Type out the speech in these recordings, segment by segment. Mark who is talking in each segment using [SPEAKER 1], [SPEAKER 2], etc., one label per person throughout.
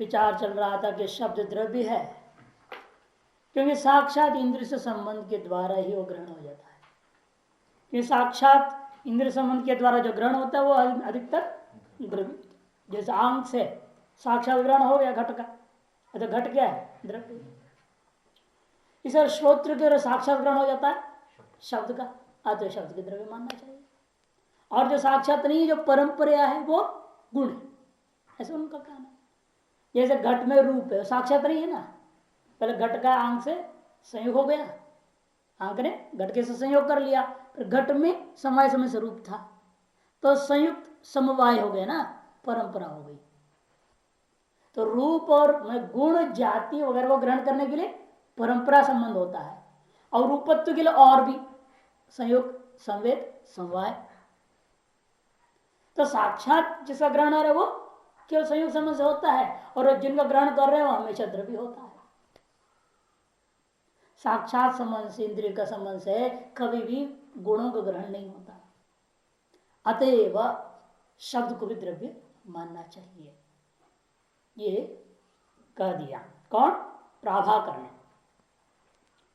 [SPEAKER 1] विचार चल रहा था कि शब्द द्रव्य है, क्योंकि साक्षात इंद्र से संबंध के द्वारा ही वो ग्रहण हो जाता है। क्योंकि साक्षात इंद्र संबंध के द्वारा जो ग्रहण होता है वो अधिकतर द्रव्य, जैसे आंख से साक्षात ग्रहण हो गया घट का, तो घट क्या है? द्रव्य। इसे श्रोत्र के साक्षात ग्रहण हो जाता है शब्द का, अतः शब्द के द्रव्य मानना चाहिए। और जो साक्षात नहीं, जो परंपरा है वो गुण है, ऐसा उनका कहना है। जैसे घट में रूप है, साक्षात नहीं है ना, पहले घट का आंख से संयोग हो गया, आंख ने घट के से संयोग कर लिया, फिर घट में समय समय से रूप था, तो संयुक्त समवाय हो गया ना, परंपरा हो गई। तो रूप और गुण जाति वगैरह को ग्रहण करने के लिए परंपरा संबंध होता है, और रूपत्व के लिए और भी संयोग संवेद समवाय। तो साक्षात जिसका ग्रहण है वो केवल संयोग संबंध से होता है, और जिनका ग्रहण कर रहे हैं वो हमेशा द्रव्य होता है। साक्षात संबंध से, इंद्रिय का संबंध से कभी भी गुणों का ग्रहण नहीं होता, अतएव शब्द को भी द्रव्य मानना चाहिए। ये कह दिया कौन? प्राभाकर ने।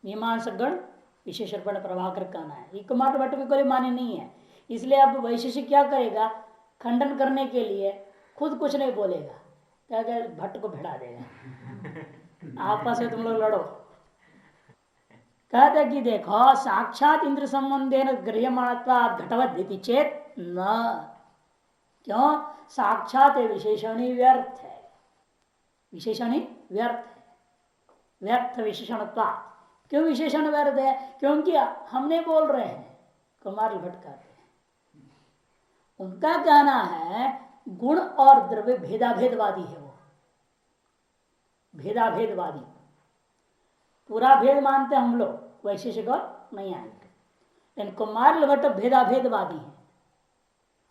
[SPEAKER 1] मीमांसकगण विशेषण प्रभाकर कहना है, एकमात्र भट्ट भी कोई माने नहीं है। इसलिए अब वैशेषिक क्या करेगा? खंडन करने के लिए खुद कुछ नहीं बोलेगा, क्या क्या भट्ट को भिड़ा देगा, आपस में तुम लोग लड़ो। कहते कि देखो, साक्षात इंद्र संबंधे न गृह्यमाणत्वा घटवद चेत न, क्यों? साक्षात विशेषण ही व्यर्थ है, विशेषण ही व्यर्थ है, व्यर्थ विशेषणत्वा। क्यों विशेषण व्यर्थ है? क्योंकि हमने बोल रहे हैं, कुमार भट्ट कहते हैं, उनका कहना है गुण और द्रव्य भेदाभेदवादी है, वो भेदाभेदवादी, पूरा भेद मानते हैं हम लोग, वैशेषिक और नहीं आएंगे, लेकिन कुमार भट्ट भेदाभेदवादी है।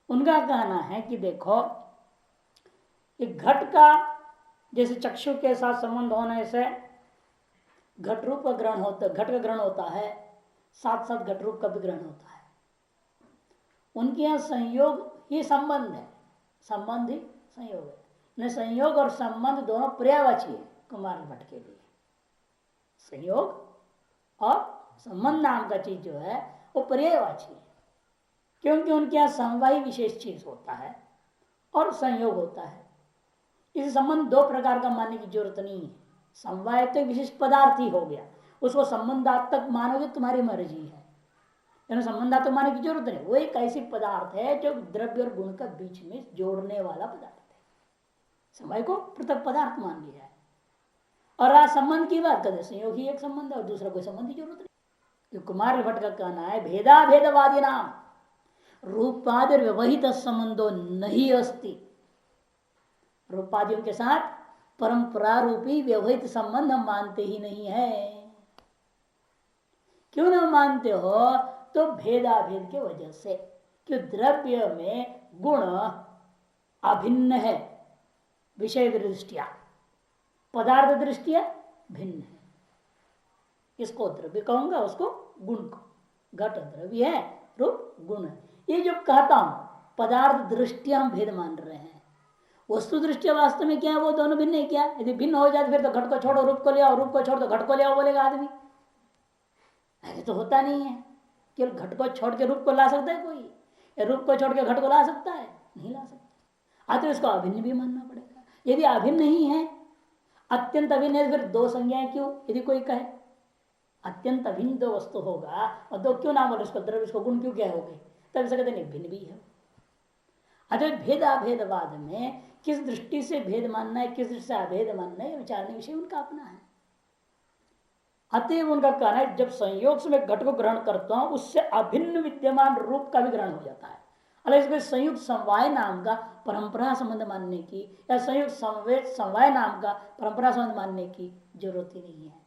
[SPEAKER 1] उनका कहना है कि देखो, एक घट का जैसे चक्षु के साथ संबंध होने से घट रूप का ग्रहण होता, घट का ग्रहण होता है, साथ साथ घट रूप का भी ग्रहण होता है। उनके यहाँ संयोग ही संबंध है, संबंध ही संयोग है, न संयोग और संबंध दोनों पर्यायवाची है कुमार भट्ट के लिए। संयोग और संबंध नाम का चीज जो है वो पर्यायवाची है, क्योंकि उनके यहाँ समवाय विशेष चीज होता है और संयोग होता है। इस संबंध दो प्रकार का मानने की जरूरत नहीं है। समवाय तो विशेष पदार्थ ही हो गया, उसको संबंधात्मक मानोगे तुम्हारी मर्जी है, संबंधात्मक मानने की जरूरत नहीं। वो एक ऐसी पदार्थ है जो द्रव्य और गुण का बीच में जोड़ने वाला पदार्थ है, समवाय को पृथक पदार्थ मान लिया है। और आज संबंध की बात करते, संयोग ही एक संबंध है और दूसरा कोई संबंध की जरूरत नहीं। कुमार भट्ट का कहना है भेदा भेदवादी नाम रूपादि व्यवहित संबंधो नहीं अस्ति, रूपादियों के साथ परंपरा रूपी व्यवहित संबंध हम मानते ही नहीं है। क्यों ना मानते हो? तो भेदाभेद के वजह से, कि द्रव्य में गुण अभिन्न है विषय दृष्टिया, पदार्थ दृष्टिया भिन्न है। इसको द्रव्य कहूंगा, उसको गुण को। घट द्रव्य है, रूप गुण है। ये जो कहता हूं पदार्थ दृष्टिया हम भेद मान रहे हैं, वस्तु दृष्टि वास्तव में क्या है? वो दोनों भिन्न है क्या? यदि भिन्न हो जाए फिर तो घट को छोड़ो रूप को ले आओ, रूप को छोड़ दो घट को ले आओ बोलेगा आदमी। ऐसे तो होता नहीं है, केवल घट को छोड़ के रूप को ला सकता है कोई, या रूप को छोड़ के घट को ला सकता है? नहीं ला सकता। तो इसको अभिन्न भी मानना पड़ेगा। यदि अभिन्न नहीं है, अत्यंत अभिन्न है, फिर दो संज्ञाएं क्यों? यदि कोई कहे अत्यंत अभिन्न दो वस्तु होगा और दो क्यों नाम बोले, उसको द्रव्य उसको गुण क्यों क्या हो गए? तब से कहते नहीं भिन्न भी है। अतः भेदाभेदवाद में किस दृष्टि से भेद मानना है, किस दृष्टि से अभेद मानना है, विचारने विषय उनका अपना है। अतएव उनका कहना है जब संयोग से मैं घट को ग्रहण करता हूं, उससे अभिन्न विद्यमान रूप का भी ग्रहण हो जाता है। अलग इसमें संयुक्त समवाय नाम का परंपरा संबंध मानने की, या संयुक्त संवेद समवाय नाम का परंपरा संबंध मानने की जरूरत ही नहीं है।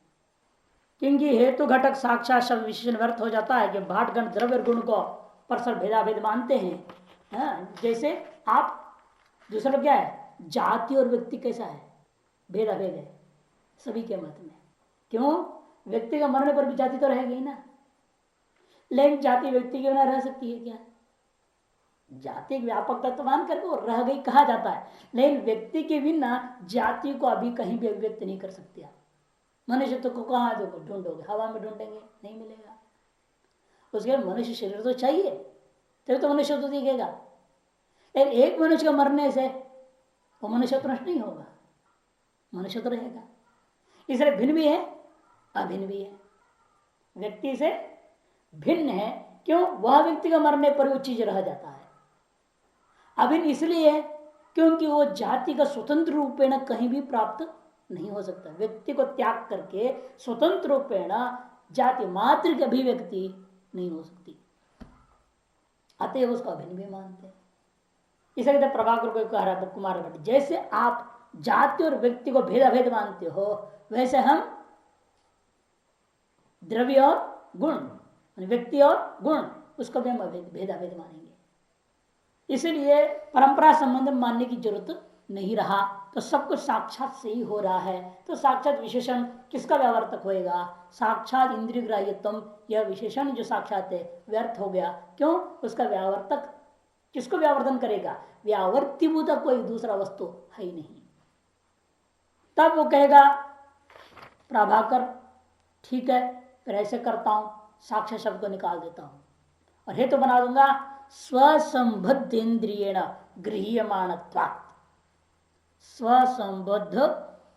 [SPEAKER 1] क्योंकि हेतु घटक साक्षात शब्द विशेषण व्यर्थ हो जाता है कि भाटगण द्रव्य गुण को परस्पर भेदाभेद मानते हैं। जैसे आप दूसरा क्या है, जाति और व्यक्ति कैसा है? भेदाभेद है सभी के मत में। क्यों? व्यक्ति का मरने पर भी जाति तो रहेगी ना, लेकिन जाति व्यक्ति क्यों ना रह सकती है क्या? जाति व्यापक तत्व मान करके वो रह गई कहा जाता है, लेकिन व्यक्ति के बिना जाति को अभी कहीं भी अभिव्यक्त नहीं कर सकते आप। मनुष्य तो को कहाँ देखो ढूंढोगे, हवा में ढूंढेंगे नहीं मिलेगा। उसके लिए मनुष्य शरीर तो चाहिए, तभी तो मनुष्य तो दिखेगा। लेकिन एक मनुष्य का मरने से वो मनुष्य नष्ट नहीं होगा, मनुष्य तो रहेगा। इसलिए भिन्न भी है अभिन्न भी है, व्यक्ति से भिन्न है। क्यों? वह व्यक्ति का मरने पर वो चीज रह जाता है। अभिन्न इसलिए है क्योंकि वो जाति का स्वतंत्र रूपेण कहीं भी प्राप्त नहीं हो सकता। व्यक्ति को त्याग करके स्वतंत्र रूपेण जाति मात्र की अभिव्यक्ति नहीं हो सकती, अतएव उसको अभिन्न भी मानते हैं। इसलिए प्रभाकर को कह रहा था कुमार भट्ट, जैसे आप जाति और व्यक्ति को भेदाभेद मानते हो, वैसे हम द्रव्य और गुण, व्यक्ति और गुण, उसको भी हम भेदाभेद मानेंगे। इसलिए परंपरा संबंध मानने की जरूरत नहीं रहा, तो सब कुछ साक्षात से ही हो रहा है। तो साक्षात विशेषण किसका व्यावर्तक होएगा? साक्षात इंद्रिय ग्राह्यत्म, यह विशेषण जो साक्षात है व्यर्थ हो गया। क्यों? उसका व्यावर्तक किसको व्यावर्तन करेगा? व्यावर्तिभूत कोई दूसरा वस्तु है ही नहीं। तब वो कहेगा प्रभाकर ठीक है, फिर ऐसे करता हूं, साक्षात शब्द को निकाल देता हूं और हेतु तो बना दूंगा स्वसंबद्ध इंद्रियेण गृह्यमाणत्वात्, स्वसंबद्ध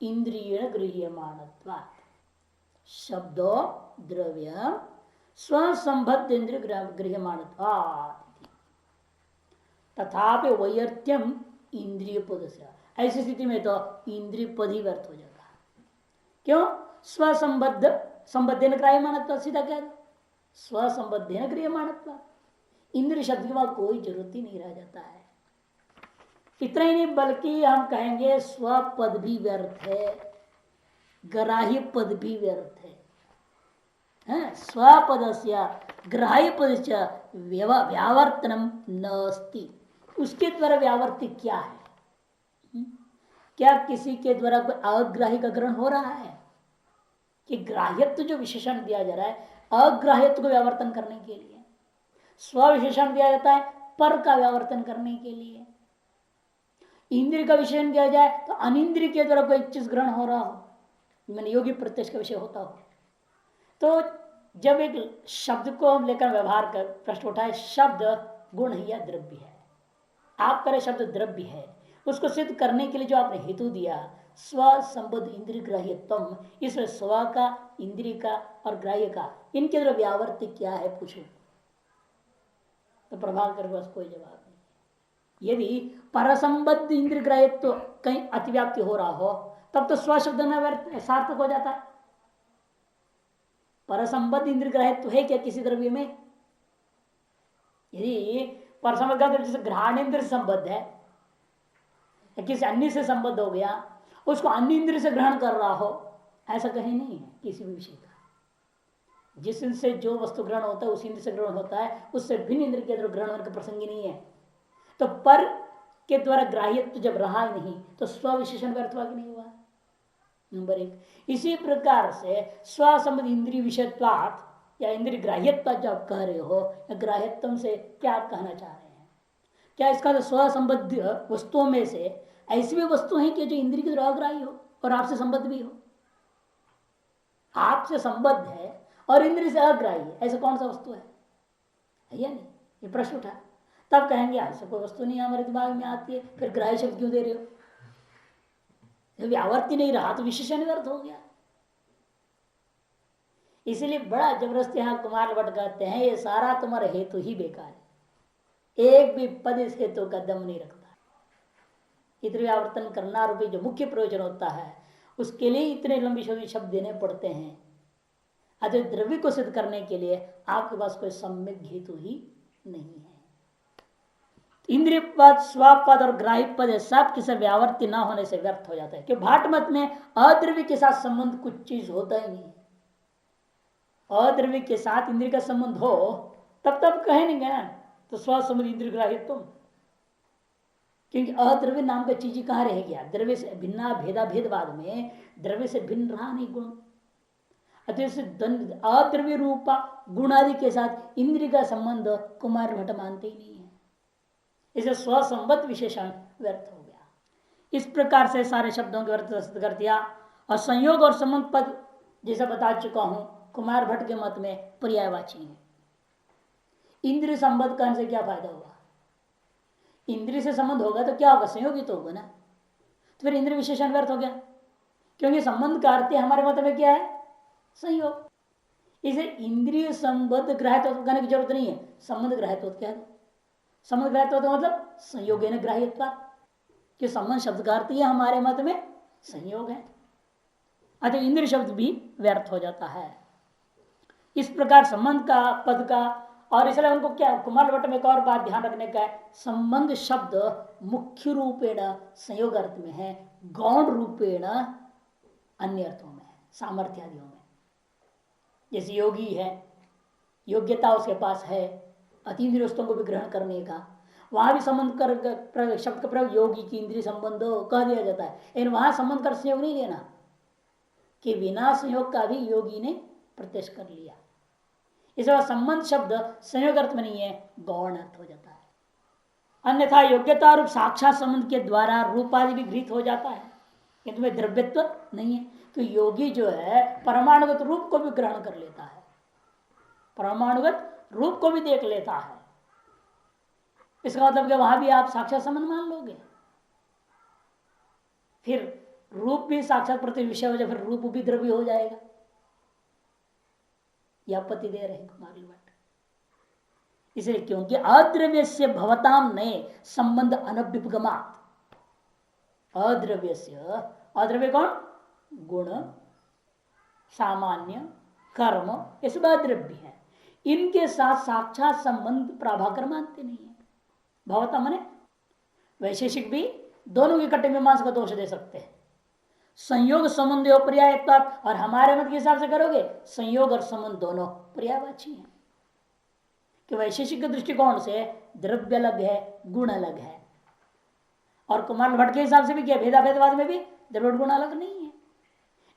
[SPEAKER 1] इंद्रियेण गृह्यमाणत्वात्, शब्दो द्रव्य स्वसंबद्ध इंद्रिय गृह्यमाणत्वात्। तथापि वैयर्थ्यम इंद्रिय पद से, ऐसी स्थिति में तो इंद्रिय पद ही व्यर्थ हो जाता है। क्यों? स्वसंबद्ध, संबद्ध गृह्यमाणत्व, सीधा कह दो स्वसंबद्ध गृह्यमाणत्व, इंद्रिय शब्द के बाद कोई जरूरत ही नहीं रह जाता है। इतना ही नहीं बल्कि हम कहेंगे स्वपद भी व्यर्थ है, ग्राह्य पद भी व्यर्थ है। स्वपदस्य ग्राह्य पद व्यावर्तनम नास्ति, उसके द्वारा व्यावर्तिक क्या है? क्या किसी के द्वारा कोई अग्राह्य का ग्रहण हो रहा है? कि ग्राह्यत्व जो विशेषण दिया जा रहा है अग्राह्यत्व को व्यावर्तन करने के लिए, स्विशेषण दिया जाता है पर का व्यावर्तन करने के लिए। इंद्रिय का विशेषण दिया जाए तो अनिंद्रिय के द्वारा कोई चीज ग्रहण हो रहा हो, मैंने योगी प्रत्यक्ष का विषय होता हो। तो जब एक शब्द को हम लेकर व्यवहार कर प्रश्न उठाए, शब्द गुण है या द्रव्य है, आप करें शब्द द्रव्य है, उसको सिद्ध करने के लिए जो आपने हेतु दिया स्व संबद्ध इंद्रिय ग्राह्यत्म, इसमें स्व का, इंद्रिय का और ग्राह्य का, इनके द्वारा व्यावर्तिक क्या है पूछो तो प्रभाकर के पास कोई जवाब नहीं। यदि परसंबद्ध इंद्रिय ग्राह्यत्व कहीं अतिव्याप्ति हो रहा हो तब तो स्व शब्द न सार्थक हो जाता है। परसंबद्ध इंद्रिय ग्राह्यत्व है क्या किसी द्रव्य में? यदि परसंबद्ध जैसे घ्राणेन्द्र संबद्ध है या किसी अन्य से संबद्ध हो गया, उसको अन्य इंद्रिय से ग्रहण कर रहा हो, ऐसा कहीं नहीं है किसी भी विषय का। जिस इंद्र से जो वस्तु ग्रहण होता है उस इंद्र से ग्रहण होता है, उससे भिन्न इंद्र के ग्रहण होने का प्रसंग ही नहीं है। तो पर के द्वारा ग्राह्यत्व जब रहा ही नहीं तो स्व विशेषण व्यर्थ हुआ कि नहीं हुआ? नंबर एक। इसी प्रकार से स्व संबंध इंद्रिय विषयत्वात् या इंद्रिय ग्राह्यत्व जो आप कह रहे हो, या ग्राह्यत्व से क्या आप कहना चाह रहे हैं? क्या इसका स्व संबद्ध वस्तुओं में से ऐसी भी वस्तु है कि जो इंद्रिय के द्वारा अग्राह्य हो और आपसे संबद्ध भी हो? आपसे संबद्ध है और इंद्रिय से अग्राह्य है, ऐसा कौन सा वस्तु है या नहीं? ये प्रश्न उठा। तब कहेंगे ऐसा कोई वस्तु नहीं हमारे दिमाग में आती है, फिर ग्राह्य शब्द क्यों दे रहे हो? व्यावर्ती नहीं रहा तो विशेषण व्यर्थ हो गया। इसीलिए बड़ा जबरदस्ती यहां कुमार भट्ट कहते हैं ये सारा तुम्हारा हेतु ही बेकार है, एक भी पद इस हेतु का दम नहीं रखता। इतने व्यावर्तन करना रूपी जो मुख्य प्रयोजन होता है उसके लिए इतने लंबी शब्द देने पड़ते हैं। अतः द्रव्य को सिद्ध करने के लिए आपके पास कोई सम्यक हेतु ही नहीं है। इंद्रिय पद, स्वपद और ग्राह्य पद सब किसी व्यावर्ती न होने से व्यर्थ हो जाता है। क्यों? भाट मत में अद्रव्य के साथ संबंध कुछ चीज होता ही नहीं। अद्रव्य के साथ इंद्रिय का संबंध हो तब कहेंगे ना तो स्व संबंध इंद्रिय ग्राह्य तुम, क्योंकि अद्रव्य नाम का चीज कहाँ रह गया? द्रव्य से भिन्ना भेदा भेदवाद में द्रव्य से भिन्न रहा नहीं गुण। अद्रव्य रूपा गुणादि के साथ इंद्रिय का संबंध कुमार भट्ट मानते ही नहीं है। इसे स्वसंबद्ध विशेषण व्यर्थ हो गया। इस प्रकार से सारे शब्दों के अर्थ सिद्ध कर दिया। और संयोग और संबंध पद जैसा बता चुका हूं, कुमार भट्ट के मत में पर्यायवाची है। इंद्रिय संबंध करने से क्या फायदा होगा? इंद्रिय से संबंध होगा तो क्या होगा? संयोगित तो होगा ना। तो फिर इंद्रिय विशेषण व्यर्थ हो गया, क्योंकि संबंध का अर्थ हमारे मत में क्या है? संयोग। इसे इंद्रिय संबद्ध ग्राह्यत्व कहने की जरूरत नहीं है, संबंध ग्राह्यत्व कह दो। संबंध ग्राह्यत्व मतलब संयोग है ग्राह्यत्व, कि संबंध शब्द का अर्थ ही हमारे मत में संयोग है। अतः इंद्रिय शब्द भी व्यर्थ हो जाता है। इस प्रकार संबंध का पद का, और इसलिए उनको क्या कुमार भट्ट में एक और बात ध्यान रखने का है, संबंध शब्द मुख्य रूपेण संयोग अर्थ में है, गौण रूपेण अन्य अर्थों में है, सामर्थ्य आदियों में। जैसे योगी है, योग्यता उसके पास है अतीन्द्रिय वस्तुओं को भी ग्रहण करने का, वहां भी संबंध कर शब्द का प्रयोग योगी की इंद्रिय संबंध कह दिया जाता है, लेकिन वहां संबंध कर संयोग नहीं लेना कि बिना संयोग का भी योगी ने प्रत्यक्ष कर लिया। इस बार संबंध शब्द संयोग अर्थ में नहीं है, गौण अर्थ हो जाता है। अन्यथा योग्यता रूप साक्षात संबंध के द्वारा रूपादि भी गृहीत हो जाता है, किंतु में द्रव्यत्व नहीं है। तो योगी जो है परमाणुगत रूप को भी ग्रहण कर लेता है, परमाणुगत रूप को भी देख लेता है। इसका मतलब कि वहां भी आप साक्षात संबंध मान लोगे, फिर रूप भी साक्षात प्रति विषय हो जाए, फिर रूप भी द्रव्य हो जाएगा। यह आपत्ति दे रहे कुमार भट्ट। इसलिए क्योंकि अद्रव्य से भवताम नए संबंध अनभ्युपगमात, अद्रव्य से, अद्रव्य कौन? गुण, सामान्य, कर्म, ये सब अद्रव्य है। इनके साथ साक्षात संबंध प्राभाकर मानते नहीं है। भवता माने वैशेषिक भी दोनों के इकट्ठे मीमांसा का दोष दे सकते हैं। संयोग संबंध पर्याय, और हमारे मत के हिसाब से करोगे संयोग और संबंध दोनों पर्यायवाची हैं। कि वैशेषिक के दृष्टिकोण से द्रव्य अलग है, गुण अलग है, और कुमार भट्ट के हिसाब से भी क्या भेदाभेदवाद में भी द्रव्य गुण अलग नहीं है।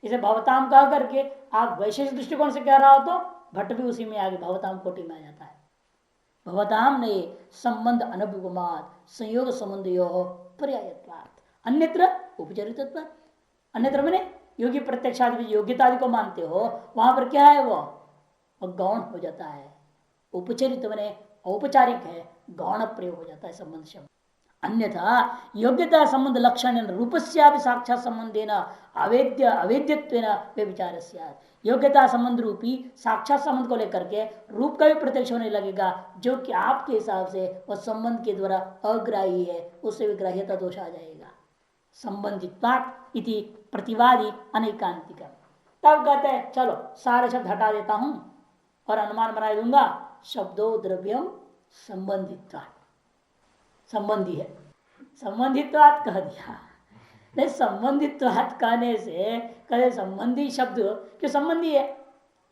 [SPEAKER 1] इसे भवताम कह करके आप वैशेषिक दृष्टिकोण से कह रहा हो तो भट्ट भी उसी में आगे भवताम कोटि में आ जाता है। भवताम ने संबंध अनभ्युपगमात संयोग संबंधयो पर्यायत्वात्, अन्यत्र उपचरितत्वात्। अन्यत्र मैंने योगी प्रत्यक्षादि योग्यता आदि को मानते हो, वहां पर क्या है? वो गौण हो जाता है। उपचरित मैंने औपचारिक है, गौण प्रयोग हो जाता है संबंध शब्द। अन्यथा योग्यता संबंध लक्षण रूपस्यापि साक्षात संबंधेन अवेद्य अवेद्यत्वेन विचार। योग्यता संबंध रूपी साक्षात संबंध को लेकर के रूप का भी प्रत्यक्ष होने लगेगा, जो कि आपके हिसाब से वह संबंध के द्वारा अग्राही है, उससे भी ग्राह्यता दोष आ जाएगा। संबंधित्वात् इति प्रतिवादी अनैकांतिक। तब कहते हैं चलो सारे शब्द हटा देता हूं और अनुमान बना दूंगा, शब्दों द्रव्यम संबंधित्वात्, संबंधी है, संबंधित्वात् कह दिया। नहीं, संबंधित्वात् कहने से कहे संबंधी शब्द क्यों संबंधी है?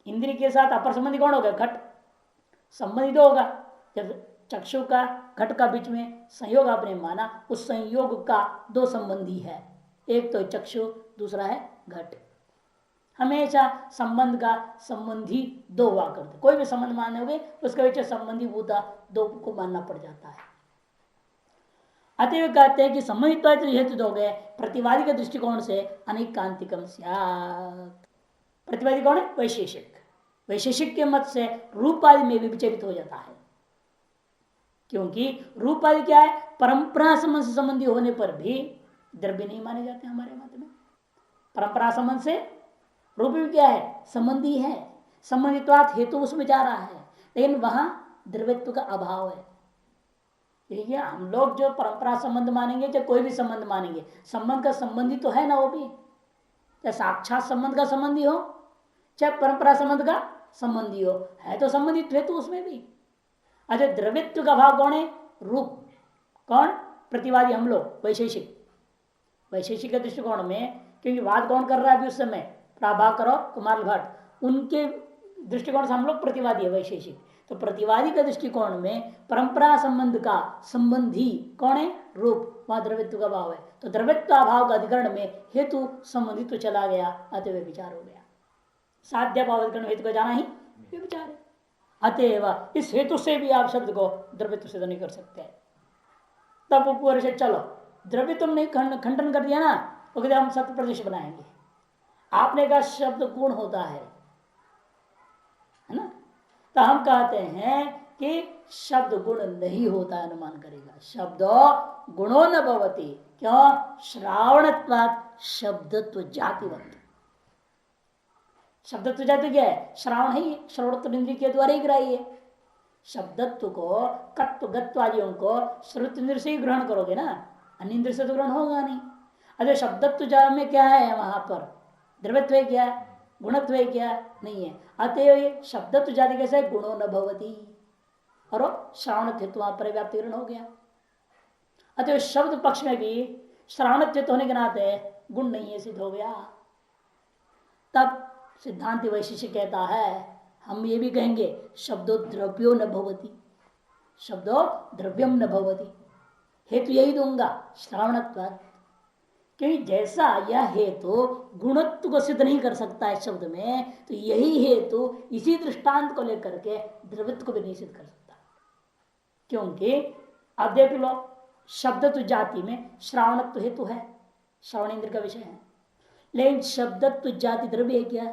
[SPEAKER 1] इंद्रिय के साथ अपर संबंधी कौन होगा? घट संबंधी तो होगा। जब चक्षु का घट का बीच में संयोग आपने माना, उस संयोग का दो संबंधी है, एक तो चक्षु, दूसरा है घट। हमेशा संबंध का संबंधी दो हुआ करते, कोई भी संबंध मानोगे उसके बीच संबंधी भूता दो को मानना पड़ जाता है। अतएव कहते हैं कि संबंधित्व हेतु हो गए प्रतिवादी के दृष्टिकोण से अनैकांतिकम स्यात्। प्रतिवादी कौन है? वैशेषिक। वैशेषिक के मत से रूपादि में भी विचलित हो जाता है, क्योंकि रूपादि क्या है? परंपरा संबंध से संबंधी होने पर भी द्रव्य नहीं माने जाते हमारे मत में। परंपरा संबंध से रूप भी क्या है? संबंधी है। संबंधित्वात् हेतु उसमें जा रहा है, लेकिन वहां द्रव्यत्व का अभाव है। ठीक है, हम लोग जो परंपरा संबंध मानेंगे, चाहे कोई भी संबंध मानेंगे, संबंध का संबंधी तो है ना, वो भी चाहे साक्षात संबंध का संबंधी हो चाहे परंपरा संबंध का संबंधी हो, है तो संबंधित हेतु उसमें भी। अच्छा, द्रव्यत्व का भाव कौन है? रूप। कौन? प्रतिवादी हम लोग वैशेषिक। वैशेषिक के दृष्टिकोण में, क्योंकि वाद कौन कर रहा है अभी उस समय? प्रभाकर और कुमार भट्ट, उनके दृष्टिकोण से हम लोग प्रतिवादी है वैशेषिक। तो प्रतिवादी के दृष्टिकोण में परंपरा संबंध का संबंधी कौन है? रूप। वहां द्रव्यत्व का भाव है, तो द्रव्यत्व अभाव का अधिकरण में हेतु संबंधित तो चला गया, अतएव विचार हो गया। साध्य भाव अधिकरण हेतु का जाना ही विचार है। अतएव इस हेतु से भी आप शब्द को द्रव्यत्व से नहीं कर सकते। तब ऊपर से चलो द्रव्य तुमने खंडन कर दिया ना, वो कहते हम सत्य प्रदेश बनाएंगे। आपने कहा शब्द गुण होता है ना, तो हम कहते हैं कि शब्द गुण नहीं होता है, अनुमान करेगा शब्द गुणों न भवती। क्यों? श्रावणत्वात् शब्दत्व जातिवत। शब्दत्व जाति क्या है? श्रावण ही, श्रवणत्व इंद्रिय के द्वारा ही ग्राही है। शब्दत्व को कत्व गत्वादियों को श्रुत इंद्र से ही ग्रहण करोगे ना, अन्य इंद्र से तो ग्रहण होगा नहीं। अरे शब्दत्व जा में क्या है? वहां पर द्रव्यत्व है क्या? गुणत्व है क्या? नहीं है। अतएव शब्दत्व जाति कैसे? गुणों न भवती, और श्रावण पर व्याप्तिकरण हो गया। अतः शब्द पक्ष में भी श्रावणत्व होने के नाते गुण नहीं है, सिद्ध हो गया। तब सिद्धांत वैशिष्य कहता है, हम ये भी कहेंगे शब्दो द्रव्यो न भवती, शब्दो द्रव्यम न भवती। हेतु यही दूंगा श्रावणत्व, क्योंकि जैसा यह हेतु गुणत्व को सिद्ध नहीं कर सकता है शब्द में, तो यही हेतु इसी दृष्टांत को लेकर के द्रव्यत्व को भी नहीं सिद्ध कर सकता। क्योंकि अब देख लो, शब्दत्व जाति में श्रावणत्व हेतु है, श्रवण इंद्र का विषय है, लेकिन शब्दत्व जाति द्रव्य है क्या?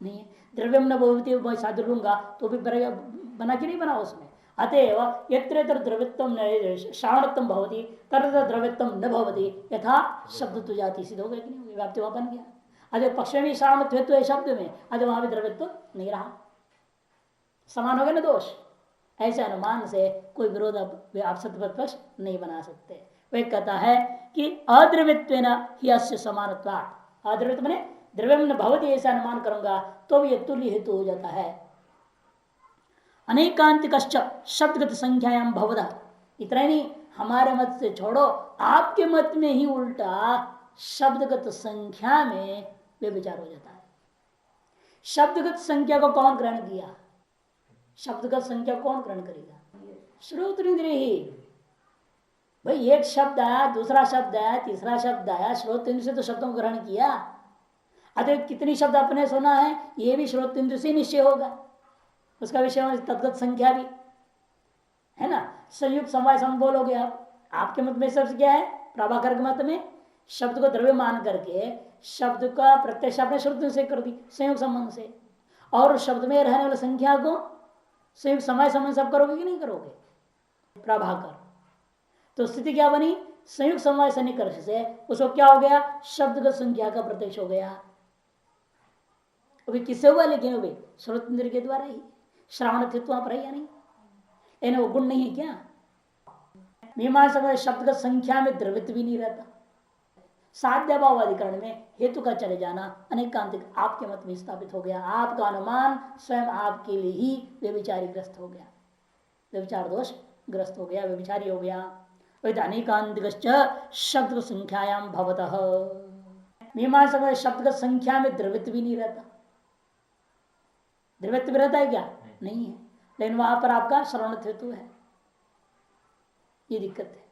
[SPEAKER 1] नहीं है। द्रव्यम न भवती मैं साधु लूंगा तो भी बना कि नहीं बना उसमें। अतएव यत्र यत्र द्रव्यत्वम श्रावणत्वम भवती तत्र द्रव्यत्वम न भवती, यथा शब्दत्व जाति सिद्ध हो गया कि नहीं? व्याप्ति वहां बन गया। अतः पक्ष में भी श्रावणत्व है शब्द में, अतः वहां भी द्रव्यत्व नहीं रहा, समान हो गया ना दोष। ऐसे अनुमान से कोई विरोध आप सत्यपद पक्ष नहीं बना सकते। वह कहता है कि अद्रव्यत्वेन ही अस्य समानत्वात्, अद्रव्यत्व माने द्रव्यम न भवति ऐसा अनुमान करूंगा तो भी तुल्य हेतु हो जाता है। अनेकांतिक शब्दगत संख्यायाम भवदा, इतना ही नहीं, हमारे मत से छोड़ो, आपके मत में ही उल्टा शब्दगत संख्या में वे विचार हो जाता है। शब्दगत संख्या को कौन ग्रहण किया? शब्दगत संख्या कौन ग्रहण करेगा? श्रोत्र इंद्रिय ही। भाई एक शब्द आया, दूसरा शब्द आया, तीसरा शब्द आया, श्रोत्र इंद्र से तो शब्दों को ग्रहण किया। अतः कितनी शब्द आपने सुना है, ये भी श्रोत्र इंद्र से निश्चय होगा, उसका विषय तद्गत संख्या भी है ना। संयुक्त समवाय सम बोलोगे आपके मत में सबसे क्या है? प्रभाकर के मत में शब्द को द्रव्य मान करके शब्द का प्रत्यक्ष आपने श्रुति से कर दी संयुक्त संबंध से, और शब्द में रहने वाली संख्या को संयुक्त समय संबंध सब करोगे कि नहीं करोगे? प्रभाकर। तो स्थिति क्या बनी? संयुक्त समवाय सन्निकर्ष से उसको क्या हो गया? शब्दगत संख्या का प्रत्यक्ष हो गया। अभी किससे हुआ? लेकिन अभी श्रोत इंद्र के द्वारा ही। श्रावण तत्व वहां पर है या नहीं? लेकिन वो गुण नहीं है क्या? मीमांसा शब्दगत संख्या में द्रवित भी नहीं रहता। साध्य भाव अधिकरण में हेतु का चले जाना अनेकांतिक आपके मत में स्थापित हो गया। आपका अनुमान स्वयं आपके लिए ही व्यभिचारी ग्रस्त हो गया, व्यभिचार दोष ग्रस्त हो गया, व्यभिचारी हो गया। अनेकांतिक शब्द संख्यायाम भवतः, मीमांसा शब्द संख्या में द्रवित भी नहीं रहता। द्रवित भी रहता है क्या? नहीं है, लेकिन वहां पर आपका श्रवण हेतु है, ये दिक्कत है।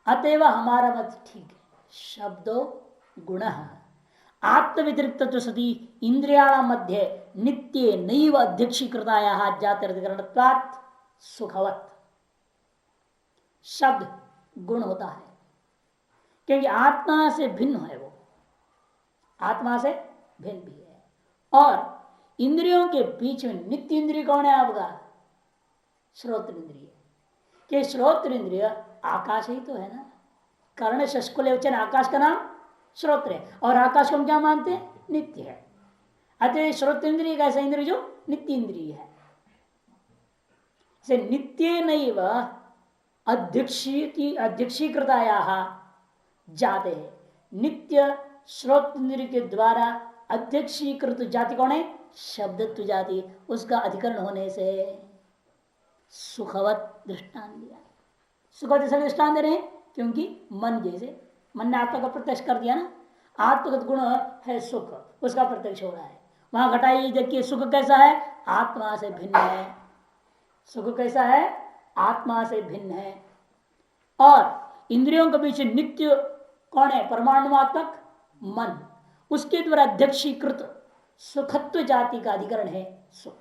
[SPEAKER 1] अतएव हमारा मत ठीक है, शब्दो गुण आत्म व्यतिरिक्त सती इंद्रियाण मध्य नित्य नैव अध्यक्षीकृताया जातिरधिकरणत्वात् सुखवत। शब्द गुण होता है क्योंकि आत्मा से भिन्न है, वो आत्मा से भिन्न भी है। और इंद्रियों के बीच में नित्य इंद्रिय कौन है आपका? श्रोत्र इंद्रिय। कि श्रोत्र इंद्रिय आकाश ही तो है ना। कर्ण शस्कुल वचन आकाश का नाम श्रोत्र है, और आकाश को हम क्या मानते हैं? नित्य है। अतः श्रोत्र इंद्रिय का ऐसा इंद्रिय जो नित्य इंद्रिय है, से नित्य नैव अध्यक्षीकृताया जाते है। नित्य श्रोत्र इंद्रिय के द्वारा अध्यक्षीकृत जाति कौन है? शब्दत्व जाति। उसका अधिकरण होने से सुखवत दृष्टांत दिया। सुखवत इसलिए दृष्टांत दे रहे हैं क्योंकि मन, जैसे मन ने आत्मा का प्रत्यक्ष कर दिया ना, आत्मगत गुण है सुख, उसका प्रत्यक्ष हो रहा है। वहां घटाई देखिए, सुख कैसा है? आत्मा से भिन्न है। सुख कैसा है? आत्मा से भिन्न है। और इंद्रियों के बीच नित्य कौन है? परमाणुमात्मक मन, उसके द्वारा अध्यक्षीकृत सुखत्व जाति का अधिकरण है सुख,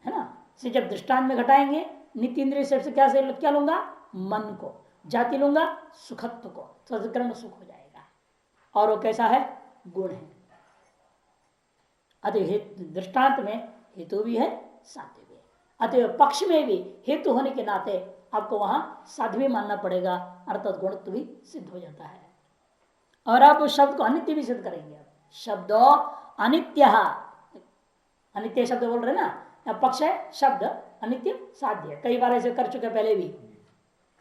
[SPEAKER 1] है ना। से जब दृष्टांत में घटाएंगे नित्य इंद्रिय से क्या लूंगा? मन को, जाति लूंगा सुखत्व को, सदकरण सुख हो जाएगा। और वो कैसा है? गुण है। अतः दृष्टांत में हेतु भी है साध्य भी है। अतः पक्ष में भी हेतु होने के नाते आपको वहां साध्य भी मानना पड़ेगा, अर्थात गुणत्व भी सिद्ध हो जाता है। और आप उस शब्द को अनित्य भी सिद्ध करेंगे। शब्दो अनित्य, अनित्य शब्द बोल रहे ना, पक्ष है शब्द, अनित्य साध्य। कई बार ऐसे कर चुके पहले भी,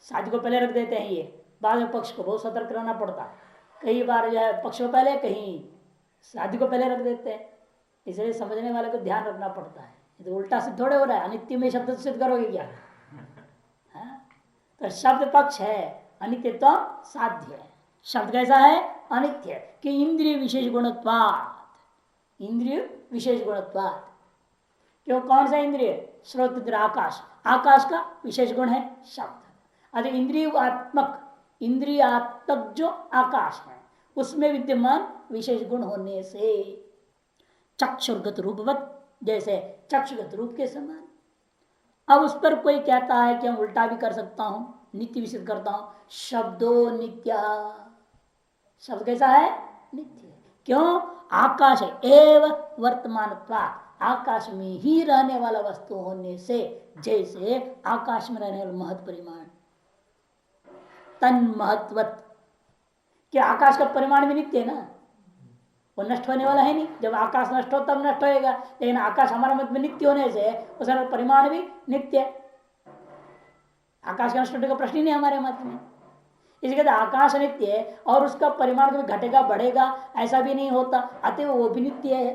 [SPEAKER 1] साध्य को पहले रख देते हैं, ये बाद में पक्ष को बहुत सतर्क रहना पड़ता है। कई बार जो है पक्ष को पहले, कहीं साध्य को पहले रख देते हैं, इसलिए समझने वाले को ध्यान रखना पड़ता है। तो उल्टा सिद्ध थोड़े हो रहा है, अनित्य में शब्द सिद्ध करोगे क्या? तो शब्द पक्ष है, अनित्य तो साध्य है। शब्द कैसा है? अनित्य, कि इंद्रिय विशेष गुणत्वात्, इंद्रिय विशेष गुणत्वात्। क्यों? कौन सा इंद्रिय? श्रोत इंद्रिय, आकाश, आकाश का विशेष गुण है शब्द। अरे इंद्रियात्मक, इंद्रियात्मक जो आकाश है उसमें विद्यमान विशेष गुण होने से चक्षुर्गत रूपवत, जैसे चक्षुगत रूप के समान। अब उस पर कोई कहता है कि हम उल्टा भी कर सकता हूं, नित्य विसिद्ध करता हूं, शब्दो नित्य। शब्द कैसा है? नित्य। क्यों? आकाश एव वर्तमान, आकाश में ही रहने वाला वस्तु होने से, जैसे आकाश में रहने वाला महत् परिमाण, तन महत्वत। क्या आकाश का परिमाण भी नित्य है ना, वो नष्ट होने वाला है नहीं। जब आकाश नष्ट हो तब नष्ट होएगा, लेकिन आकाश हमारा मत में नित्य होने से उसका परिमाण भी नित्य है। आकाश का नष्ट होने का प्रश्न ही नहीं हमारे मत में। इसी कहते आकाश नित्य है और उसका परिमाण कभी घटेगा बढ़ेगा ऐसा भी नहीं होता, अतः वो भी नित्य है।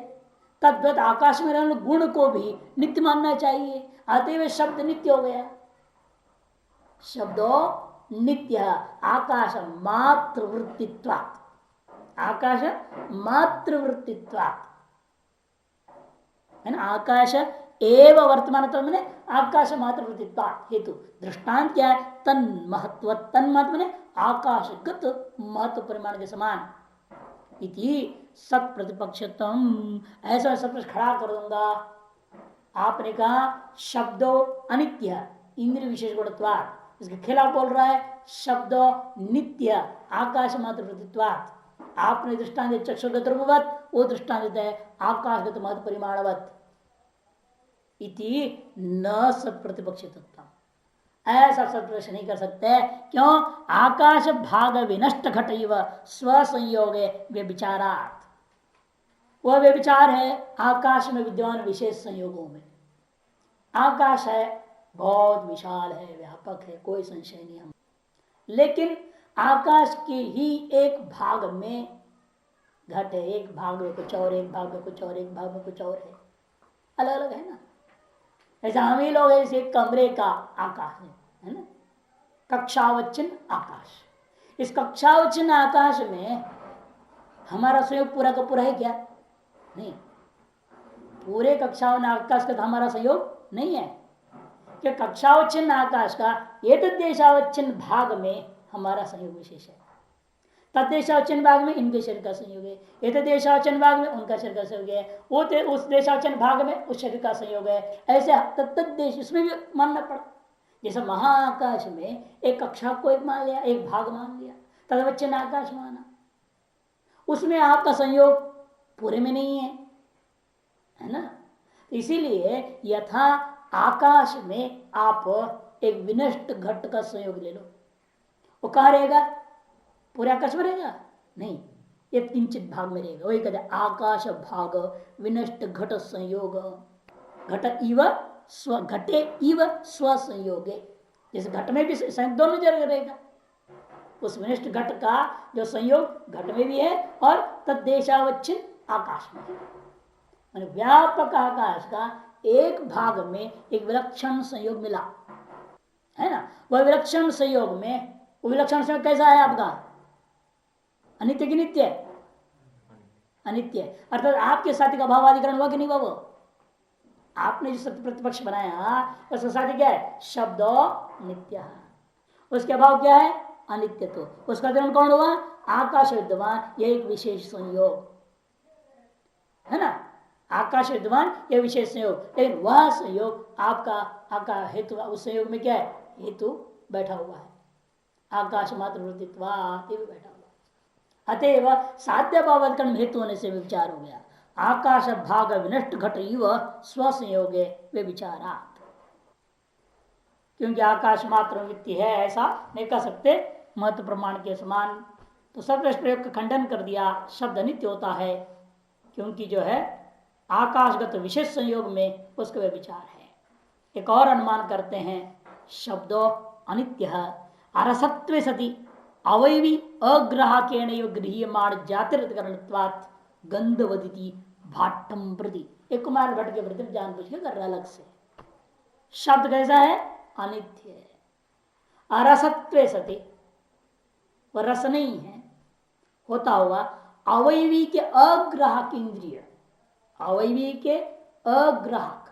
[SPEAKER 1] तद्वत आकाश में रहने गुण को भी नित्य मानना चाहिए, अतः शब्द नित्य हो गया। शब्दों नित्य, आकाश मात्र वृत्तित्वात्, आकाश मात्र वृत्तित्वात् है ना। आकाश एव वर्तमान मैंने आकाश मात्र वृत्तित्वात् हेतु। दृष्टांत क्या है? तन महत्व, तन महत्व ने आकाशगत महत्व परिमाण के समान। इति सत प्रतिपक्षतम, ऐसा सब खड़ा कर दूंगा। आपने कहा शब्दो अनित्य इंद्रिय विशेष गुणत्वात्, इसके खिलाफ बोल रहा है शब्दो नित्य आकाश मात्र वृत्तित्वात्। आपने दृष्टांत चक्षुर्गत रूपवत, वो दृष्टांत है आकाशगत महत्व परिमाणवत। इति न सत प्रतिपक्षितम, ऐसा सत्प्रश्न नहीं कर सकते। क्यों? आकाश भाग विनष्ट घट स्वसंयोग व्यभिचारात्, वह व्यभिचार है आकाश में विद्यमान विशेष संयोगों में। आकाश है बहुत विशाल है, व्यापक है, कोई संशय नहीं हम, लेकिन आकाश के ही एक भाग में घट है, एक भाग में कुछ और, एक भाग में कुछ और, एक भाग में कुछ और है, अलग अलग है ना। ऐसा हम ही लोग ऐसे कमरे का आकाश है ना, कक्षावच्छिन्न आकाश। इस कक्षावच्छिन्न आकाश में हमारा सहयोग पूरा का पूरा है क्या? नहीं, पूरे कक्षावच्छिन्न आकाश का हमारा सहयोग नहीं है। कि कक्षावच्छिन्न आकाश का एतद्देशावच्छिन्न भाग में हमारा संयोग विशेष है, तद्देशावच्छिन्न भाग में इनके शरीर का संयोग है, एतद्देशावच्छिन्न भाग में उनका शरीर का संयोग है, वो उस देशावच्छिन्न भाग में उस शरीर का संयोग है। ऐसे तत्देश इसमें भी मानना पड़ा। जैसे महाआकाश में एक कक्षा को एक मान लिया, एक भाग मान लिया, तदवच्छिन्न आकाश माना, उसमें आपका संयोग पूरे में नहीं है ना। इसीलिए यथा आकाश में आप एक विनष्ट घट का संयोग ले लो, वो कहाँ रहेगा? पूरे आकाश में रहेगा? नहीं, ये किंचित भाग में रहेगा। वही कहते आकाश भाग विनष्ट घट संयोग, घट इव स्व, घटे इव स्व संयोगे। जैसे घट में भी संयोग दोनों जगह रहेगा, उस विनष्ट घट का जो संयोग घट में भी है और तद्देशावच्छिन्न आकाश में है। व्यापक आकाश का एक भाग में एक विलक्षण संयोग मिला है ना। वह विलक्षण संयोग में, वो विलक्षण संयोग कैसा है आपका? अनित्य की नित्य? अनित्य। अर्थात आपके साथी का भावाधिकरण हुआ कि नहीं हुआ? वो आपने जो सत्य प्रतिपक्ष बनाया उसका साथी क्या है? शब्दो नित्य, उसके अभाव क्या है? अनित्य। तो उसका अधिकरण कौन हुआ? आकाश विद्यमान, यह एक विशेष संयोग है ना। आकाश विद्यमान यह विशेष संयोग, लेकिन वह संयोग आपका हेतु, उस संयोग में क्या है? हेतु बैठा हुआ है, आकाश मात्र वृत्तित्वात् ये भी बैठा हुआ है। अतएव साध्य भावकर्म हेतु होने से विचार हो गया। आकाश भाग विनष्ट घट इव स्वसंयोगे वे विचारात, क्योंकि आकाश मात्र वृत्ति है ऐसा नहीं कह सकते महत्व प्रमाण के समान। तो सर्वश्रेष्ठ प्रयोग का खंडन कर दिया, शब्द अनित्य होता है क्योंकि जो है आकाशगत विशेष संयोग में उसका वे विचार है। एक और अनुमान करते हैं, शब्दो अनित्य अरसत्वे सति अवयवी अग्राहकेण गृह्यमाण जातिरकरणत्वात् गंधवदिति भाट्टम प्रति। एक कुमार भट्ट के प्रति जानबूझ के कर रहा अलग से। शब्द कैसा है? अनित्य है। अरसत्वे सति, वह रस नहीं है, होता हुआ अवयवी के अग्राहक इंद्रिय, अवयवी के अग्राहक,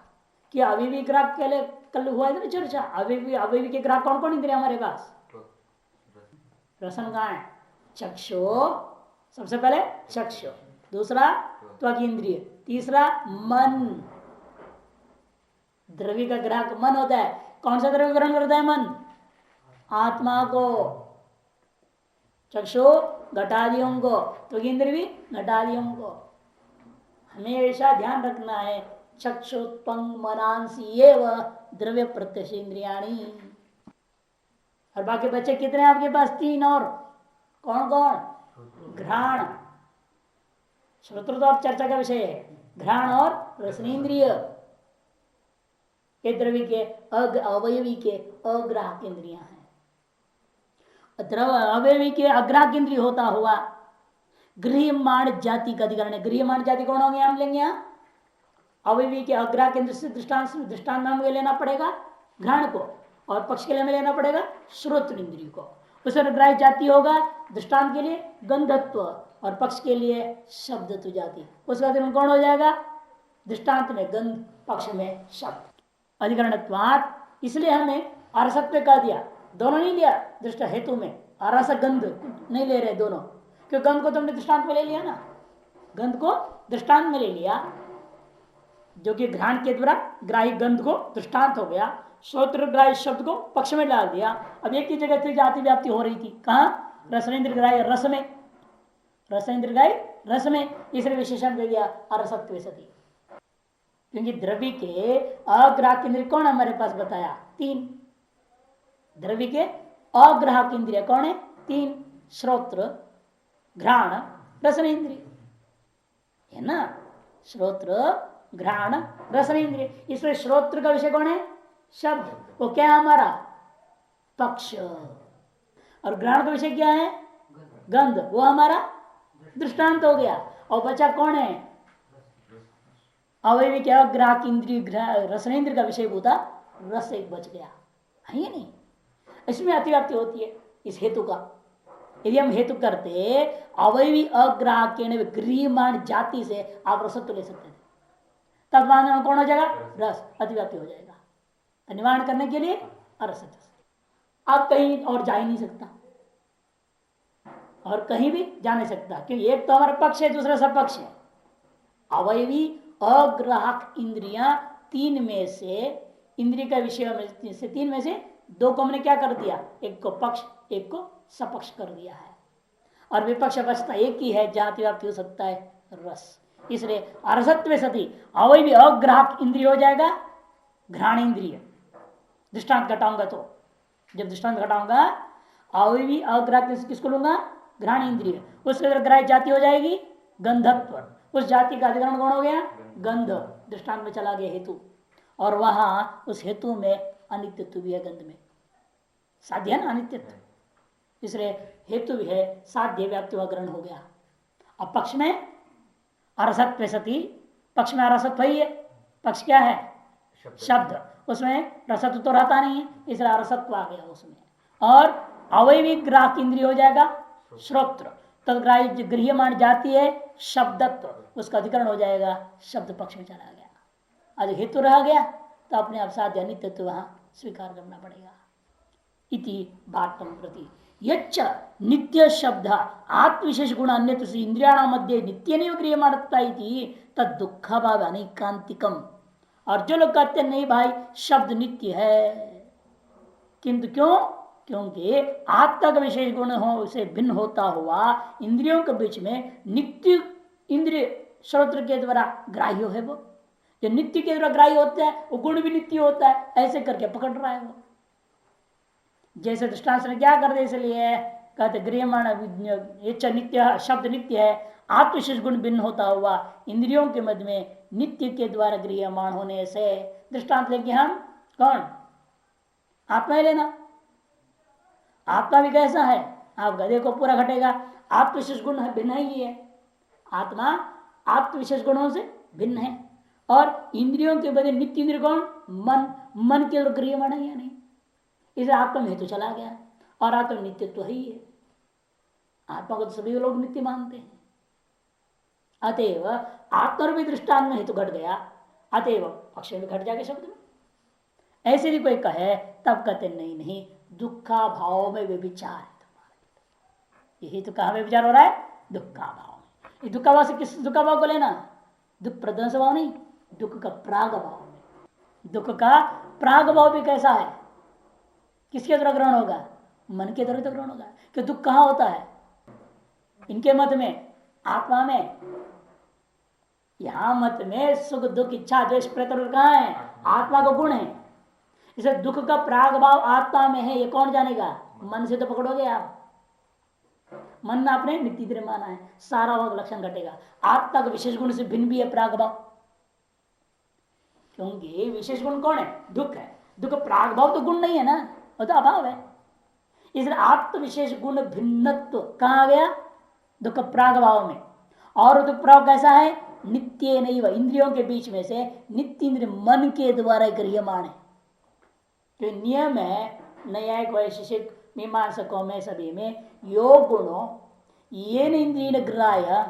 [SPEAKER 1] क्या अवयवी ग्राहक के लिए कल हुआ है ना चर्चा। अवयवी के ग्राहक कौन कौन इंद्रिय हमारे पास? रसन गाय, चक्षु, सबसे पहले चक्षु, दूसरा त्वक इंद्रिय, तीसरा मन। द्रव्य का ग्राहक मन होता है। कौन सा द्रव्य ग्रहण करता है मन? आत्मा को। चक्षु घटादियों को, त्वक इंद्रिय भी घटादियों को। हमेशा ध्यान रखना है चक्षुत्पंग मनांसी एवं द्रव्य प्रत्यक्ष इंद्रियाणी। और बाकी बच्चे कितने आपके पास? 3 और। कौन कौन? घ्राण, श्रोत्र तो अब चर्चा का विषय है। घ्राण और रसनेन्द्रिय, ये द्रव्य के अवयवी के अग्राहक इंद्रियां हैं। अवयवी के अग्राहक इंद्रिय होता हुआ गृह्यमाण जाति का अधिकरण है। गृह्यमाण जाति कौन होंगे? हम लेंगे यहाँ अवयवी के अग्राहक इंद्र से दृष्टांत हमें लेना पड़ेगा घ्राण को, और पक्ष के लिए हमें लेना पड़ेगा श्रोत्र इंद्रिय को। उसमें ग्राह्य जाति होगा दृष्टांत के लिए गंधत्व, और पक्ष के लिए शब्दत्व जाति। उसका अधिकरण कौन हो जाएगा? दृष्टांत में गंध, पक्ष में शब्द। अधिकरणत्वात्, इसलिए हमें अरसत्व कह दिया। दोनों नहीं लिया दृष्ट हेतु में, अरस गंध नहीं ले रहे दोनों, क्योंकि गंध को तुमने दृष्टांत में ले लिया ना, गंध को दृष्टांत में ले लिया, जो कि घ्राण के द्वारा ग्राही गंध को दृष्टांत हो गया। श्रोत्र ग्राही शब्द को पक्ष में डाल दिया। अब एक ही जगह से जाति व्याप्ति हो रही थी, कहाँ? रसनेन्द्र ग्राही रस में, रसनेन्द्र ग्राही रस में, इसलिए विशेषण दे दिया अरसत्व सती। क्योंकि द्रव्य के अग्राहक इंद्रिय कौन हमारे पास बताया? 3। द्रव्य के अग्राहक इंद्रिय कौन है? 3, श्रोत्र, घ्राण, रसनेन्द्रिय है ना। श्रोत्र, घ्राण, रसनेन्द्रिय। इसमें श्रोत्र का विषय कौन है? शब्द, वो क्या है हमारा? पक्ष। और घ्राण का विषय क्या है? गंध, वो हमारा दृष्टांत हो गया। और बचा कौन है? अवयवी क्या? ग्राहक इंद्रिय रसनेन्द्रिय का विषय होता रस, एक बच गया है ये नहीं। इसमें अतिव्याप्ति होती है इस हेतु का। यदि हम हेतु करते अवयवी अग्राहक गृह्यमाण जाति से आप रसत्व ले सकते थे, तब कौन हो जाएगा? रस, अतिव्याप्ति हो जाएगा। तो निवारण करने के लिए अरसत्व। अब कहीं और जा ही नहीं सकता, और कहीं भी जा नहीं सकता, क्योंकि एक तो हमारा पक्ष है, दूसरा सपक्ष है। अवयवी अग्राहक इंद्रियां 3 में से, इंद्रिय का विषय में से 3 में से 2 को हमने क्या कर दिया? एक को पक्ष, एक को सपक्ष कर दिया है। और विपक्ष बचता एक ही है, जहां व्याप्ति हो सकता है रस। इसलिए अरसत्व सती अवयवी अग्राहक इंद्रिय हो जाएगा घ्राण इंद्रिय। दृष्टांत घटाऊंगा तो, जब दृष्टांत घटाऊंगा अवयवी अग्राहक किसको लूंगा? घ्राण इंद्रिय। उसके अंदर ग्राह्य जाति हो जाएगी गंधत्व, उस जाति का अधिकरण कौन हो गया? गंध, दृष्टांत में चला गया हेतु। और वहां उस हेतु में अनित्यत्व भी है, गंध में साध्य है ना अनित्यत्व, इसलिए हेतु भी है, साध्य व्याप्ति व ग्रहण हो गया। अब पक्ष में अरसत्व सती, पक्ष में अरसत्व ही है। पक्ष क्या है? शब्द, उसमें रसत्व तो रहता नहीं है, इसलिए अरसत्व आ गया उसमें। और अवयवी ग्राहक इंद्रिय हो जाएगा श्रोत्र, तदग्राह्य गृह्यमाण जाति है शब्दत्व, उसका अधिकरण हो जाएगा शब्द पक्ष में चला गया। आज हेतु रह गया तो अपने आप साध्य अनित्यत्व वहां स्वीकार करना पड़ेगा। इति भाट्टम प्रति यच्च नित्य शब्द आत्मविशेष गुण अन्य से इंद्रियाण मध्य नित्य नहीं गृह्यमाणता तद दुख भाव अनेकांतिकम। और जो लोग कहते नहीं भाई शब्द नित्य है, किंतु क्यों? क्योंकि आत्मा का विशेष गुण हो उसे भिन्न होता हुआ इंद्रियों के बीच में नित्य इंद्रिय श्रोत्र के द्वारा ग्राह्य है। वो जो नित्य के द्वारा ग्राह्य होता है वो गुण भी नित्य होता है, ऐसे करके पकड़ रहा है वो। जैसे दृष्टांत ने क्या कर दे, इसलिए कहते गृहमाण नित्य शब्द नित्य है, आत्मविशेष गुण भिन्न होता हुआ इंद्रियों के मध्य में नित्य के द्वारा गृहमाण होने से दृष्टांत लेंगे हम। कौन? आत्मा ही लेना। आत्मा भी कैसा है? आप गधे को पूरा घटेगा, आत्मविशेष गुण भिन्न ही है। आत्मा आत्मविशेष गुणों से भिन्न है और इंद्रियों के बदले नित्य इंद्रिय कौन? मन। मन के गृहमाण है या नहीं? इसे आत्मा में तो चला गया और आत्मा नित्यत्व तो ही है। आत्मा को तो सभी लोग नित्य मानते हैं। अतएव आत्मा भी दृष्टांत में हेतु घट गया, अतएव अक्षय में घट जाएगा शब्द में। ऐसे भी कोई कहे तब कहते नहीं नहीं, दुखा भाव में व्यभिचार है तुम्हारा। यही तो कहाँ व्यभिचार हो रहा है? दुखा भाव में। दुखा भाव से किस दुखा भाव को लेना? दुख प्रध्वंस भाव नहीं, दुख का प्राग भाव में। दुख का प्राग भाव भी कैसा है? किसके द्वारा ग्रहण होगा? मन के द्वारा ग्रहण होगा। कि दुख कहाँ होता है? इनके मत में आत्मा में, यहां मत में सुख दुख इच्छा द्वेष प्रत्यय कहाँ है? आत्मा का गुण है। इसे दुख का प्राग भाव आत्मा में है, ये कौन जानेगा? मन से तो पकड़ोगे आप। मन में आपने नित्य माना है, सारा भाग लक्षण घटेगा। आत्मा का विशेष गुण से भिन्न भी है प्राग भाव, क्योंकि विशेष गुण कौन है? दुख है। दुख प्राग भाव तो गुण नहीं है ना, वो तो अभाव है। इसलिए आत्म विशेष गुण भिन्नत्व कहाँ गया? दुख प्राग भाव में। और दुख प्राग कैसा है? नित्य नहीं, वह इंद्रियों के बीच में से नित्य इंद्रिय मन के द्वारा गृह्यमाण है। जो नियम है न्यायिक वैशेषिक मीमांसकों में सभी में, योग गुणों ये इंद्रिय ग्राह्य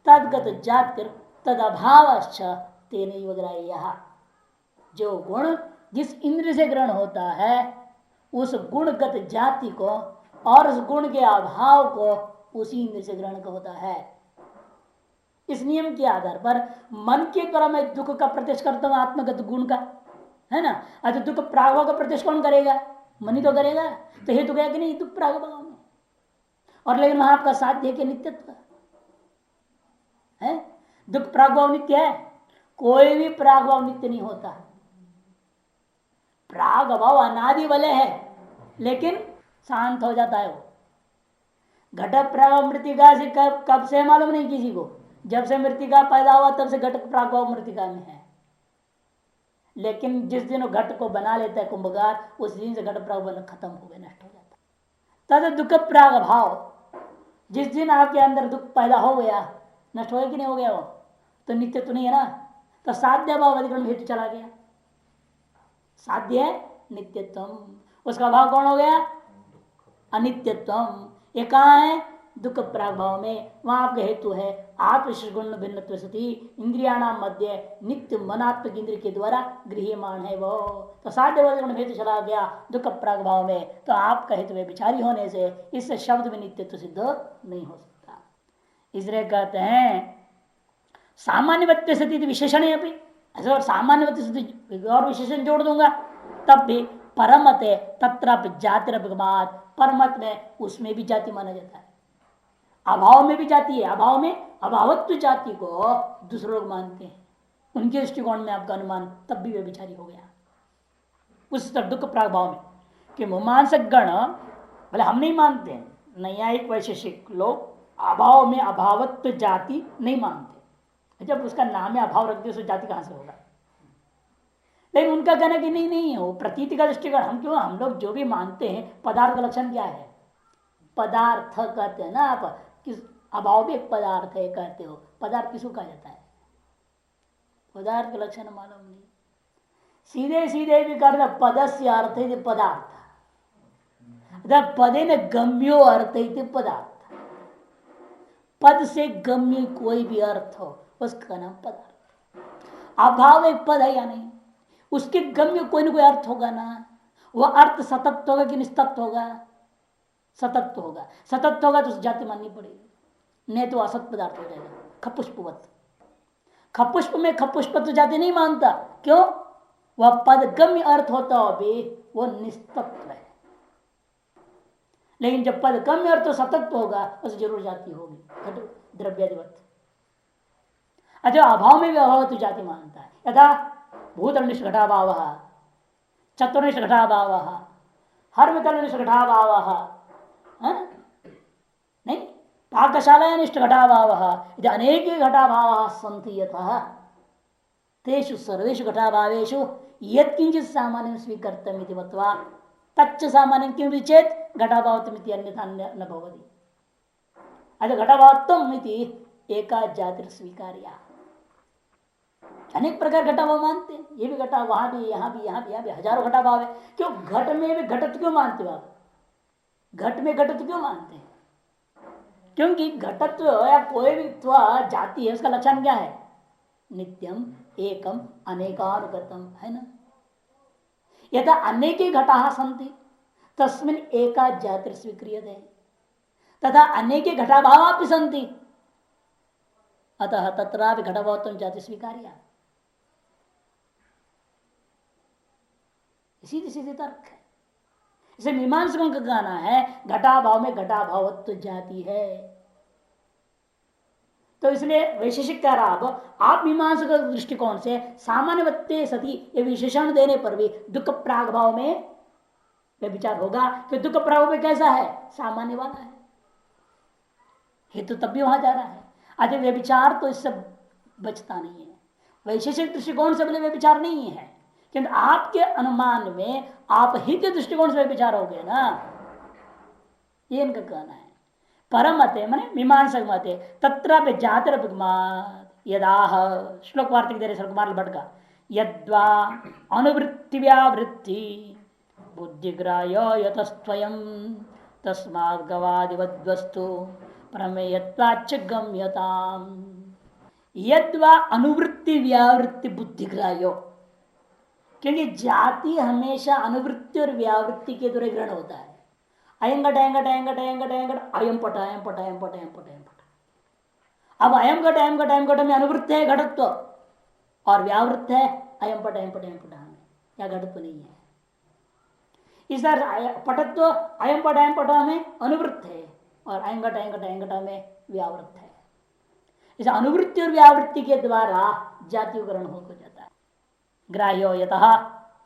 [SPEAKER 1] तदगत जातिर तद अभावश्च तेन ग्राह्य। जो गुण जिस इंद्र से ग्रहण होता है उस गुणगत जाति को और उस गुण के अभाव को उसी इंद्र से ग्रहण का होता है। इस नियम के आधार पर मन के द्वारा मैं दुख का प्रत्यक्ष करता हूं आत्मगत गुण का, है ना। अच्छा, दुख प्रागभाव का प्रत्यक्ष कौन करेगा? मन ही तो करेगा। तो हेतु गया कि नहीं दुख प्रागभाव में। और लेकिन वहां आपका साध्य है कि नित्यत्व है। दुख प्रागभाव नित्य है? कोई भी प्रागभाव नित्य नहीं होता। प्रागभाव अनादि वाले है लेकिन शांत हो जाता है वो। घट प्रागभाव मृतिका से कब से मालूम नहीं किसी को। जब से मृतिका पैदा हुआ तब से घट प्रागभाव मृतिका में है, लेकिन जिस दिन घट को बना लेता है कुंभकार, उस दिन से घट प्रागभाव खत्म हो गया, नष्ट हो जाता है। तद दुख प्रागभाव जिस दिन आपके अंदर दुख पैदा हो गया, नष्ट हो गया कि नहीं हो गया? वो तो नित्य तो नहीं है ना। तो साध्य भाव अधिकरण हेतु चला गया। साध्य है नित्यत्व, उसका भाव कौन हो गया? अनित्यत्व। ये कहाँ है? दुख प्रागभाव में। वहां आपका हेतु है आत्मविशेष गुण भिन्नत्व सती इंद्रियाणाम मध्य नित्य मनात्मक इंद्रिय के द्वारा गृह्यमाण है वो। तो साध्य गुण हेतु चला गया दुख प्रागभाव में, तो आपका हेतु विचारी होने से इस शब्द में नित्यत्व सिद्ध नहीं हो सकता। इसलिए कहते हैं सामान्य सती विशेषण है अभी, और सामान्य और विशेषण जोड़ दूंगा तब भी परमत है तत्र जातिरभिगमात। परमत में उसमें भी जाति माना जाता है, अभाव में भी जाति है। अभाव में अभावत्व जाति को दूसरे लोग मानते हैं, उनके दृष्टिकोण में आपका अनुमान तब भी व्यभिचारी हो गया उस दुख प्रागभाव में। कि मीमांसक गण बोले हम नहीं मानते हैं, न्यायिक वैशेषिक लोग अभाव में अभावत्व जाति नहीं मानते। जब उसका नाम है अभाव रख दिया तो जाति कहां से होगा? लेकिन उनका कहना कि नहीं नहीं हो प्रतीति का दृष्टिकोण। हम क्यों, हम लोग जो भी मानते हैं पदार्थ का लक्षण क्या है? पदार्थ कहते हैं ना आप, किस अभाव भी एक पदार्थ है कहते हो। पदार्थ किसको कहा जाता है? पदार्थ का लक्षण मालूम नहीं, सीधे सीधे भी करना पदस्य अर्थ है पदार्थ। पदे न गम्यो अर्थ है पदार्थ। पद से गम्य कोई भी अर्थ हो उसका नाम पदार्थ। अभाव एक पद है या नहीं, उसके गम्य कोई ना कोई अर्थ होगा ना। वह अर्थ सतत होगा कि निस्तत्व होगा? सतत्व होगा। सतत्व होगा तो जाति माननी पड़ेगी, नहीं तो असत पदार्थ हो जाएगा। खपुष्पवत, खपुष्प में खपुष्प तो जाति नहीं मानता। क्यों? वह पद गम्य अर्थ होता हो भी वो निस्तत्व है। लेकिन जब पद कम है और तो सतत्व होगा उस जरूर जाति होगी घट द्रव्यादिवत। अच्छा अभाव में भी अभाव तो जाति मानता है। यथा भूतलनिष्ठ घटाभाव, चतुर्निष्ठ घटाभाव, हर वितलनिष्ठ घटाभाव, नहीं पाकशालानिष्ठ घटाभाव, यदि अनेक घटाभाव सन्ति यथा तेषु सर्वेषु घटाभावेषु यत्किंचित् सामान्यं स्वीकर्तमिति मत्वा तच्च सामान्यं किमपि चेत् घटाभावत्वमिति अन्यथा न भवति। अतः घटाभावत्वम् इति एका जातिर स्वीकार्या। अनेक प्रकार घटाभाव मानते हैं, ये भी घटा वहां भी यहाँ भी यहाँ भी यहाँ भी हजारों घटाभाव है। क्यों घट में भी घटत क्यों मानते हो आप? घट में घटत क्यों मानते हैं? क्योंकि घटत्व या कोई भी जाति है उसका लक्षण क्या है? नित्यम एकम अनेकानुगतम, है ना। यथा अनेके घटाः सन्ति तस्मिन् एका जातिर् स्वीक्रियते तथा अनेके घटाभावापि सन्ति अतः तत्रापि घटाभावत्वं जाति स्वीकार्या। सीधे सीधे तर्क है। इसे मीमांसकों का कहना है घटाभाव में घटाभावत्व जाति है। तो इसलिए वैशेषिक कह रहा आप मीमांसक दृष्टिकोण से सामान्यवत्ते सती ये विशेषण देने पर भी दुख प्राग भाव में विचार होगा कि दुख प्राग में कैसा है? सामान्य वाला है। हेतु तब भी वहां जा रहा है। अतः व्यभिचार तो इससे बचता नहीं है। वैशेषिक दृष्टिकोण से बोले व्यभिचार नहीं है, किंतु आपके अनुमान में आप ही के दृष्टिकोण से व्यभिचार हो गए ना, ये इनका कहना है। परम मते माने मीमांसक मते तत्र जातिर यदाह श्लोक वार्तिक दे रहे कुमार भट्ट का यद्वा अनुवृत्ति व्यावृत्ति बुद्धिग्राह्य यतस्त्वयं तस्माद् गवादिवद्वस्तु प्रमेयत्वाच्च गम्यताम्। यद्वा अनुवृत्ति व्यावृत्ति बुद्धिग्राह्यो, क्योंकि जाति हमेशा अनुवृत्ति और व्यावृत्ति के द्वारा ग्रहण होता है। अयंगट अयंगट अयंगट अयंगट अयंगट अयम पट अयम पट अयम पट अयम पट अयम पट। अब अयम घट अयम घट अयम घट में अनुवृत्त है घटत्व और व्यावृत्त है अयम पट अयम पट अयम पट में, क्या घटत्व नहीं है। इस तरह पटत्व अयम पट अयम पट में अनुवृत्त है और अयंगट अयंगट अयंगट में व्यावृत्त है। इस अनुवृत्ति और व्यावृत्ति के द्वारा जातीयकरण हो जाता है। ग्राह्यो यतः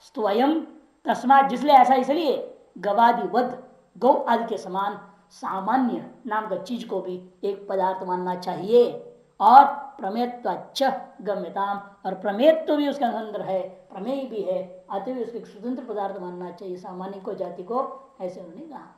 [SPEAKER 1] स्वयं तस्मात्, जिसलिए ऐसा इसलिए गवादिवद गौ आदि के समान सामान्य नाम का चीज को भी एक पदार्थ मानना चाहिए और प्रमेयत्वाच्च गम्यताम, और प्रमेयत्व भी उसके अंदर है, प्रमेय भी है, अतः उसको एक स्वतंत्र पदार्थ मानना चाहिए। सामान्य को जाति को ऐसे उन्होंने कहा।